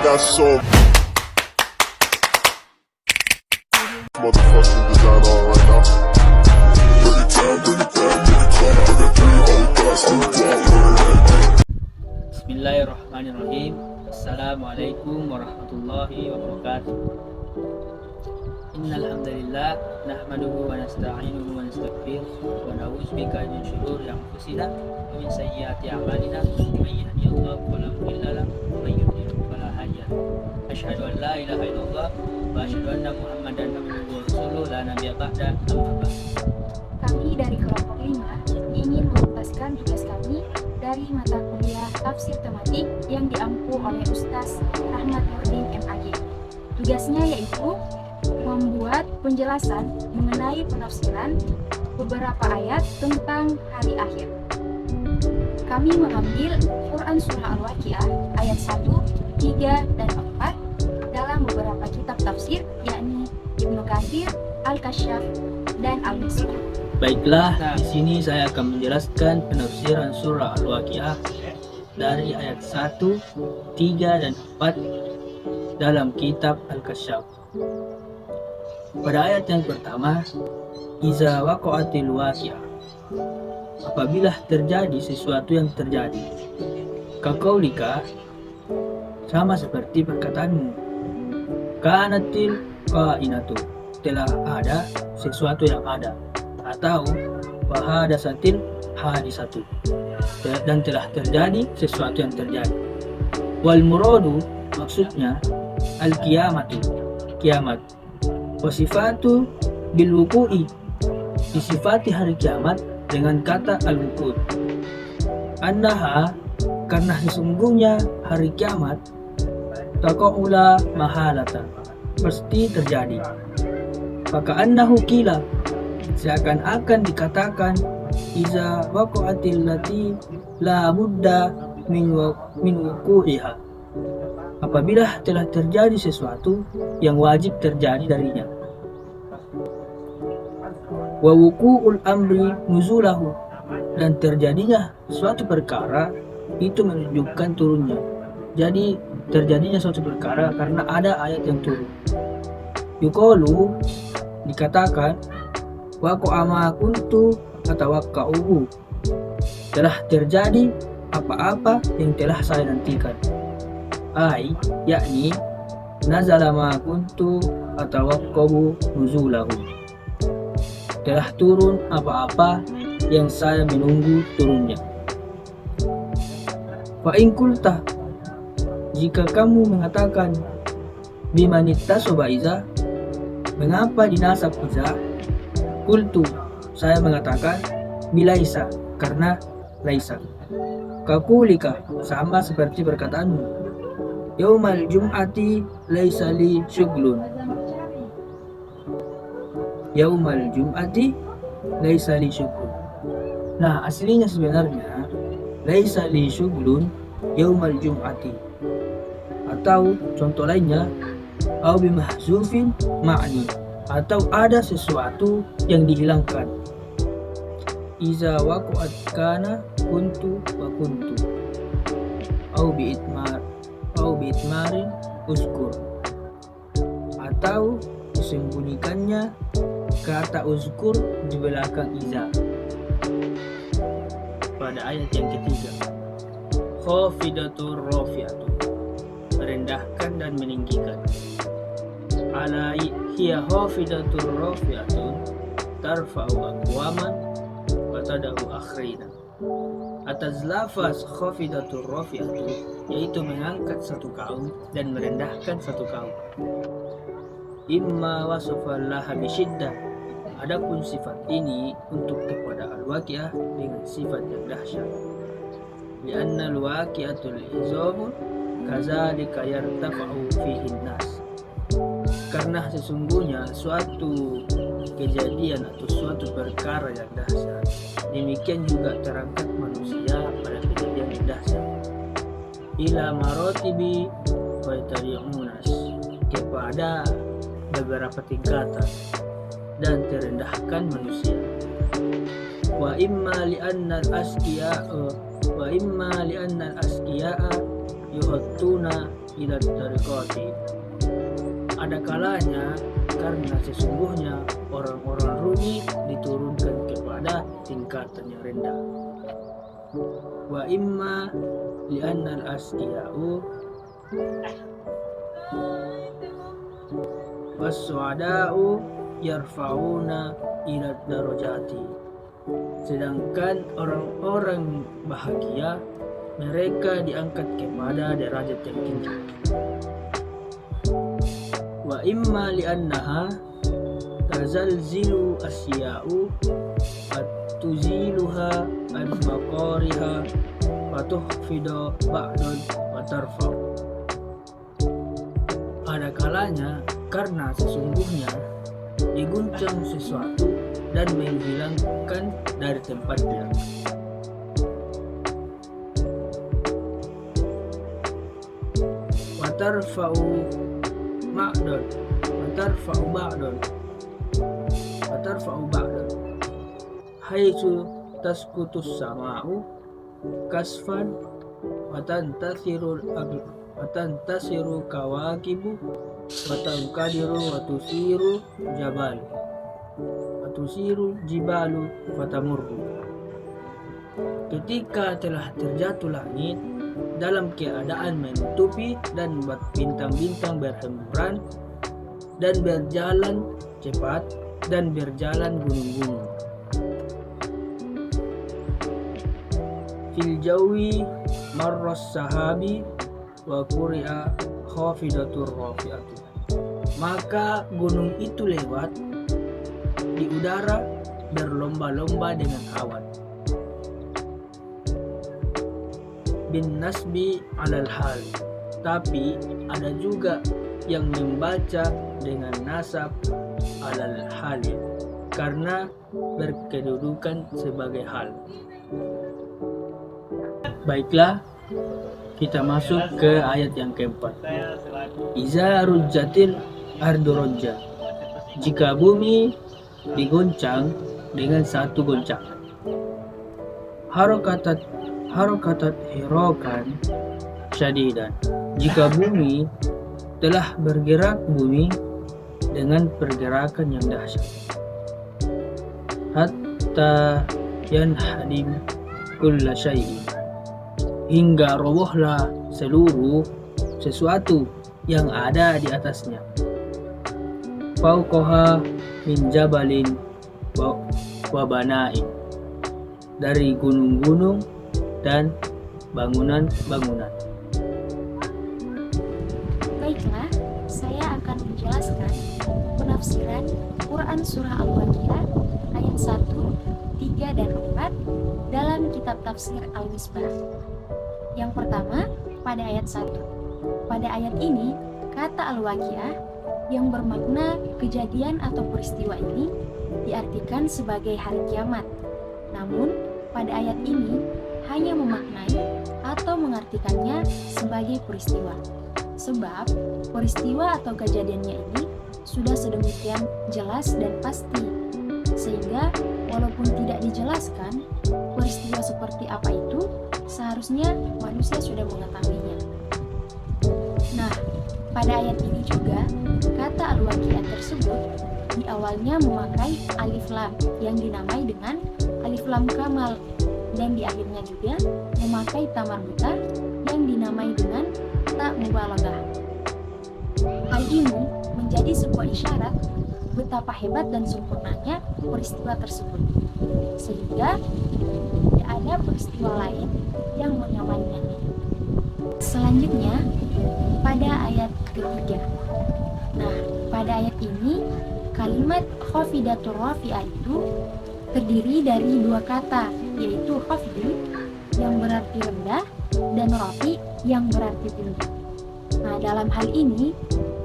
got some motherfucking design on right now. Bring it down, bring it down, bring it down. I got 3 old guys to Bismillahirrahmanirrahim. Assalamualaikum warahmatullahi wabarakatuh. Innal hamdalillah nahmaduhu wa nasta'inuhu wa nastaghfiruh wa na'udzu bika min shururi anfusina wa min sayyiati a'malina may yahdihillahu fala mudilla lahu wa may yudlil fala hadiya lahu. Asyhadu an la ilaha illallah wa asyhadu anna Muhammadan abduhu wa rasuluhu la nabiyya ba'da amma ba'd. Kami dari kelompok 5 ingin menuntaskan tugas kami dari mata kuliah tafsir tematik yang diampu oleh Ustaz Rahmat Nurdin MAG. Tugasnya yaitu membuat penjelasan mengenai penafsiran beberapa ayat tentang hari akhir. Kami mengambil Quran Surah Al-Waqiah ayat 1, 3, dan 4 dalam beberapa kitab tafsir yakni Ibnu Katsir, Al-Kasyaf, dan Al-Misbah. Baiklah, di sini saya akan menjelaskan penafsiran surah Al-Waqiah dari ayat 1, 3, dan 4 dalam kitab Al-Kasyaf. Pada ayat yang pertama, Iza waqa'atil waqi'ah, apabila terjadi sesuatu yang terjadi. Kaqaulika, sama seperti perkataanmu. Kanatil qa'inatu, telah ada sesuatu yang ada. Atau wahadasatil hadisatu, dan telah terjadi sesuatu yang terjadi. Wal muradu, maksudnya al-qiyamatu, kiamat. Wasifatu bil wuku'i, disifati hari kiamat dengan kata al-wuku'. Annaha, karena sesungguhnya hari kiamat taqa'ula mahalatan, pasti terjadi. Maka annahu qila, seakan-akan dikatakan iza waqa'atil lati la budda min wuku'iha, apabila telah terjadi sesuatu yang wajib terjadi darinya. Wa wuku'ul amri nuzulahu, dan terjadinya suatu perkara itu menunjukkan turunnya. Jadi terjadinya suatu perkara karena ada ayat yang turun. Yuqalu, dikatakan waqa'a ma kuntu atawaqqa'uhu, telah terjadi apa-apa yang telah saya nantikan. Ai, yakni nazala ma kuntu atawaqqa'u nuzulahu, telah turun apa-apa yang saya menunggu turunnya. Fa in qulta, jika kamu mengatakan bimanittasoba iza, mengapa dinasab iza? Qultu, saya mengatakan bilaisa, karena laisa. Kakulika, sama seperti perkataanmu. Yaumal jum'ati laisa li syughlun, Yaumal jum'ati laisa li syughlun. Nah, aslinya sebenarnya laisa li syughlun yaumal jum'ati, atau contoh lainnya au bimahzufin ma'ni, atau ada sesuatu yang dihilangkan. Iza waqa'at kana kuntu wa kuntu, au bi'itmarin uskur, atau disembunyikannya kata uzkur di belakang iza. Pada ayat yang ketiga, khafidatur rafi'atu, merendahkan dan meninggikan. Ala hiya khafidatur rafi'atu tarfa'u aqwaman wa tada'u akhrina. Atas lafaz khafidatur rafi'atu, yaitu mengangkat satu kaum dan merendahkan satu kaum. Imma wasafallaha bisyiddah, adapun sifat ini untuk kepada al-waqi'ah dengan sifat yang dahsyat. Lianna al-waqi'atul izamu kadzalika yartafa'u fihi nas, karena sesungguhnya suatu kejadian atau suatu perkara yang dahsyat, demikian juga terangkat manusia pada kejadian yang dahsyat. Ila marotibi wa tari'unas, kepada beberapa tingkatan dan terendahkan manusia. Wa imma li'anna al-asqiya'a yuhattuna ila tariqati. Ada kalanya karena sesungguhnya orang-orang rugi diturunkan kepada tingkatan yang rendah. Wa imma li'anna al-asqiya'u was-su'ada'u yarfa'una ila darajati. Sedangkan orang-orang bahagia mereka diangkat kepada derajat yang tinggi. Wa imma li'annaha tazalzilu asya'u tuziluha an maqariha wa tuhfidu ba'dan wa tarfa'u. Ada kalanya karena sesungguhnya diguncang sesuatu dan menghilangkan dari tempatnya. Wa tarfa'u ba'dan wa tarfa'u ba'dan haitsu tasqutus sama'u kasfan wa tantasiru kawakibu wa tankadiru wa tusiru jibalu fatamurru. Ketika telah terjatuh langit dalam keadaan menutupi dan bintang-bintang berhemburan dan berjalan cepat dan berjalan gunung-gunung. Fil jawi marras sahabi wa quri'a khafidatur rafi'atu. Maka gunung itu lewat di udara berlomba-lomba dengan awan. Bin nasbi alal hal, tapi ada juga yang membaca dengan nasab alal hali karena berkedudukan sebagai hal. Baiklah, kita masuk ke ayat yang keempat. Iza rujjatil ardu rojja. Jika bumi diguncang dengan satu goncangan. Harokatat hirokan syadidan. Jika bumi telah bergerak bumi dengan pergerakan yang dahsyat. Hatta yanhadim kulla syai'in. Hingga robohlah seluruh sesuatu yang ada di atasnya. Fauqaha min jabalin wa bana'in. Dari gunung-gunung dan bangunan-bangunan. Baiklah, saya akan menjelaskan penafsiran Quran Surah Al-Waqiah ayat 1, 3, dan 4 dalam kitab tafsir Al-Misbah. Yang pertama, pada ayat 1. Pada ayat ini, kata Al-Waqiah yang bermakna kejadian atau peristiwa ini diartikan sebagai hari kiamat. Namun, pada ayat ini hanya memaknai atau mengartikannya sebagai peristiwa. Sebab, peristiwa atau kejadiannya ini sudah sedemikian jelas dan pasti. Sehingga, walaupun tidak dijelaskan, peristiwa seperti apa itu, seharusnya manusia sudah mengetahuinya. Nah, pada ayat ini juga, kata Al-Waqiah tersebut di awalnya memakai alif lam yang dinamai dengan alif lam kamal, dan di akhirnya juga memakai ta marbuta yang dinamai dengan ta mubalaghah. Hal ini menjadi sebuah isyarat betapa hebat dan sempurnanya peristiwa tersebut, sehingga tidak ada peristiwa lain yang menyamainya. Selanjutnya, pada ayat ketiga. Nah, pada ayat ini kalimat khafidatur rafi'ah itu terdiri dari dua kata, yaitu khafdi yang berarti rendah dan rafi yang berarti tinggi. Nah, dalam hal ini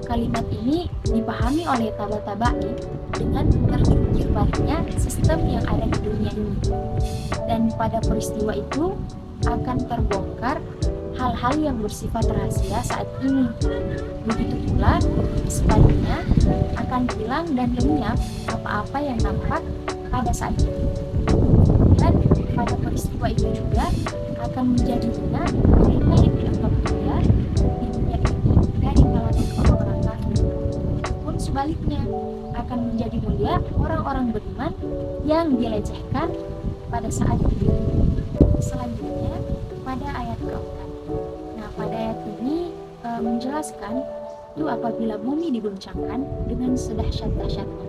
kalimat ini dipahami oleh taba'i dengan terjungkir baliknya sistem yang ada di dunia ini. Dan pada peristiwa itu akan terbongkar hal-hal yang bersifat rahasia saat ini. Begitu pula sebaliknya akan hilang dan lenyap apa-apa yang nampak pada saat itu. Dan pada peristiwa itu juga akan menjadi benar mereka yang dianggap mulia di dunia ini orang beriman yang dilecehkan pada saat itu. Selanjutnya pada ayat keempat. Nah, pada ayat ini menjelaskan itu apabila bumi digoncangkan dengan sedahsyat-dahsyatnya.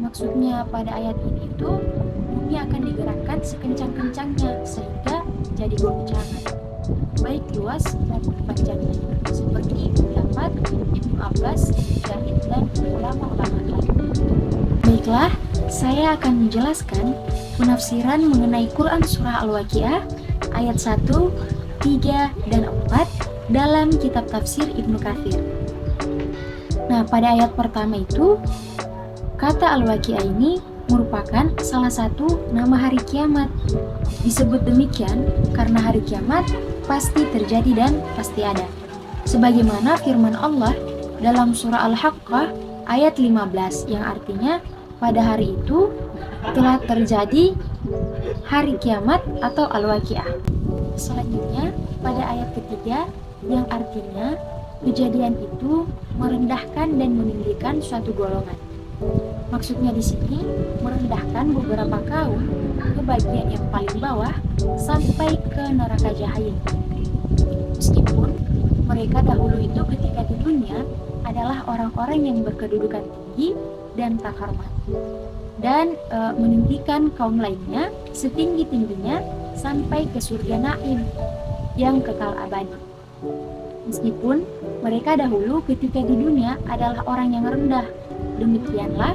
Maksudnya pada ayat ini itu bumi akan digerakkan sekencang-kencangnya sehingga jadi goncangan, baik luas maupun panjangnya, seperti pendapat Ibnu Abbas, Mujahid, dan ulama-ulama lain. Baiklah, saya akan menjelaskan penafsiran mengenai Quran Surah Al-Waqiah ayat 1, 3, dan 4 dalam kitab tafsir Ibnu Katsir. Nah, pada ayat pertama itu, kata Al-Waqiah ini merupakan salah satu nama hari kiamat. Disebut demikian karena hari kiamat pasti terjadi dan pasti ada. Sebagaimana firman Allah dalam surah Al-Haqqah ayat 15 yang artinya pada hari itu telah terjadi hari kiamat atau Al-Waqiah. Selanjutnya pada ayat ketiga yang artinya kejadian itu merendahkan dan meninggikan suatu golongan. Maksudnya di sini merendahkan beberapa kaum ke bagian yang paling bawah sampai ke neraka jahannam. Meskipun mereka dahulu itu ketika di dunia adalah orang-orang yang berkedudukan tinggi dan terhormat dan meninggikan kaum lainnya setinggi-tingginya sampai ke surga Naim yang kekal abadi. Meskipun mereka dahulu ketika di dunia adalah orang yang rendah. Demikianlah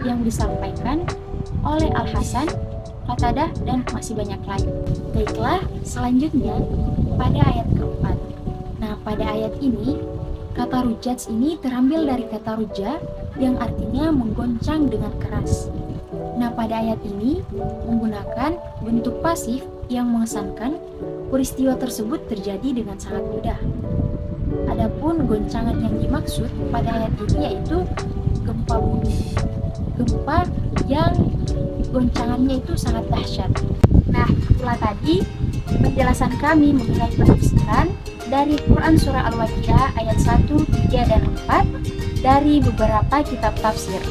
yang disampaikan oleh Al-Hasan, Qatadah, dan masih banyak lain. Baiklah, selanjutnya pada ayat keempat. Nah, pada ayat ini, kata rujats ini terambil dari kata ruja yang artinya menggoncang dengan keras. Nah, pada ayat ini menggunakan bentuk pasif yang mengesankan peristiwa tersebut terjadi dengan sangat mudah. Adapun goncangan yang dimaksud pada ayat ini yaitu gempa bumi. Gempa yang goncangannya itu sangat dahsyat. Nah, itulah tadi penjelasan kami mengenai penafsiran dari Quran Surah Al-Waqiah ayat 1, 3, dan 4 dari beberapa kitab tafsir.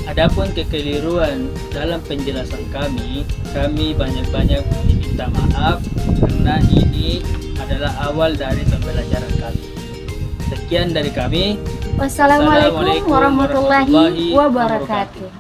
Adapun kekeliruan dalam penjelasan kami banyak-banyak meminta maaf karena ini adalah awal dari pembelajaran kami. Sekian dari kami. Wassalamualaikum warahmatullahi wabarakatuh.